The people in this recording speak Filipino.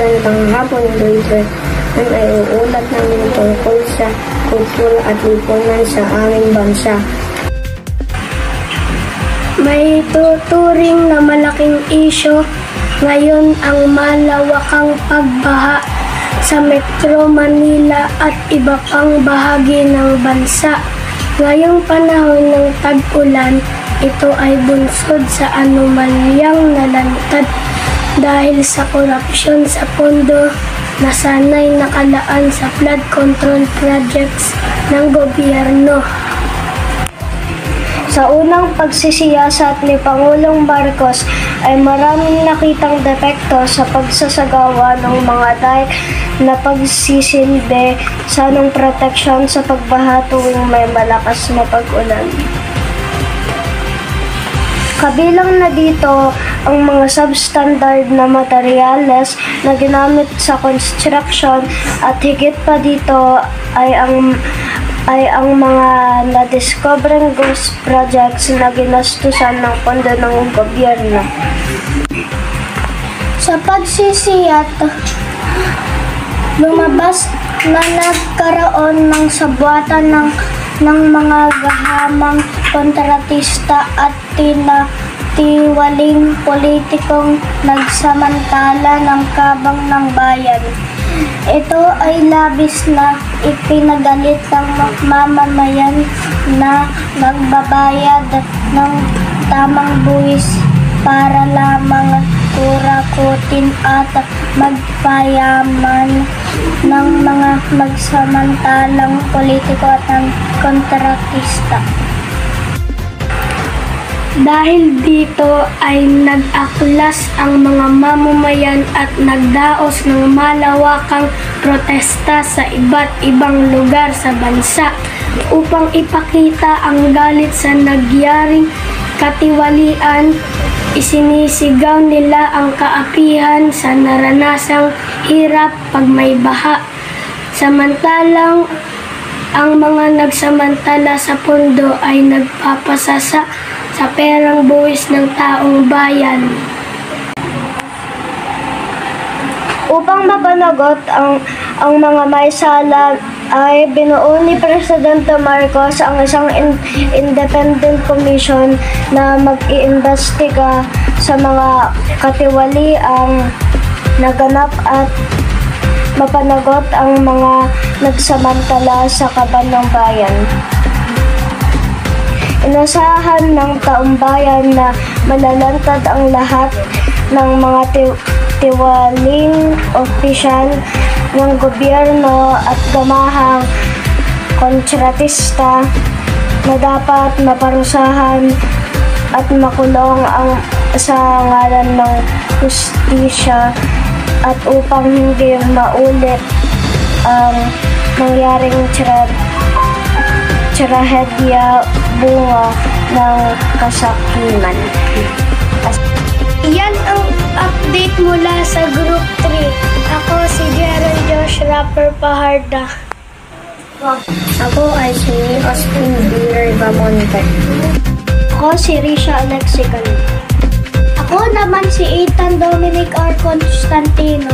magandang hapon, Lloyd. Ang ay uulat namin tungkol sa kultura at lipunan sa aming bansa. May tuturing na malaking isyu ngayon ang malawakang pagbaha sa Metro Manila at iba pang bahagi ng bansa. Ngayong panahon ng tag-ulan, ito ay bunsod sa anomalyang nalantad dahil sa korupsyon sa pondo na sanay nakalaan sa flood control projects ng gobyerno. Sa unang pagsisiyasat ni Pangulong Marcos ay maraming nakitang depekto sa pagsasagawa ng mga dike na pagsisilbi sa proteksyon sa pagbaha tuwing may malakas na pag-ulan. Kabilang na dito ang mga substandard na materyales na ginamit sa construction at higit pa dito ay ang mga na-discoverang ghost projects na ginastusan ng pondo ng gobyerno. Sa pagsisiyat, lumabas na nagkaroon ng sabwatan ng mga gahamang kontratista at tinatiwaling politikong nagsamantala ng kabang ng bayan. Ito ay labis na ipinagalit ng mamamayan na nagbabayad ng tamang buwis para lamang kurakutin at magpayaman ng mga magsamantalang politiko at ng kontratista. Dahil dito ay nag-aklas ang mga mamamayan at nagdaos ng malawakang protesta sa iba't ibang lugar sa bansa upang ipakita ang galit sa nagyaring katiwalian. Isinisigaw nila ang kaapihan sa naranasang hirap pag may baha. Samantalang ang mga nagsamantala sa pondo ay nagpapasasa sa perang buwis ng taong bayan. Upang mapanagot ang mga may sala ay binuo ni Presidente Marcos ang isang independent commission na mag-iimbestiga sa mga katiwaliang naganap at mapanagot ang mga nagsamantala sa kaban ng bayan. Inasahan ng taong bayan na malalantad ang lahat ng mga tiwaling opisyal ng gobyerno at gamahang kontratista na dapat maparusahan at makulong sa ngalan ng hustisya at upang hindi maulit ang nangyaring trahedya bunga ng kasakiman. Yan ang update mula sa Group 3. Ako si Gerald Josh Rapper Paharda. Ako ay si Austin Beer Bamonte. Ako si Risha Alexican. Ako naman si Ethan Dominic R. Constantino.